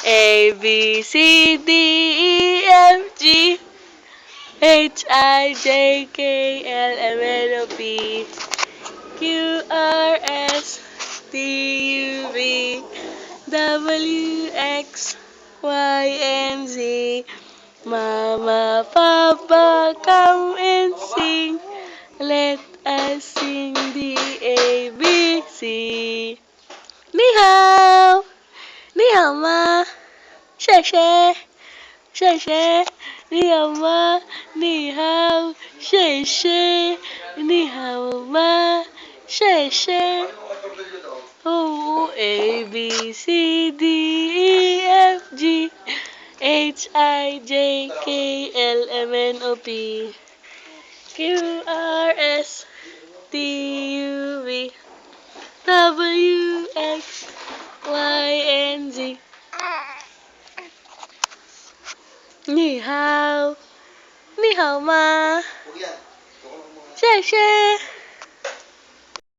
A, B, C, D, E, F, G, H, I, J, K, L, M, N, O, P, Q, R, S, T, U, V, W, X, Y, and Z. Mama, Papa, come and sing. Let us sing the ABC. Ni hao, ni hao ma, she she, she she. Ni hao ma, ni hao, she she. Ni hao ma, she she. Oh, A, B, C, D, E, F, G, H, I, J, K, L, M, N, O, P, Q, R, S, T, U, V, W, X, Y, and Z. Ni hao ma, she she.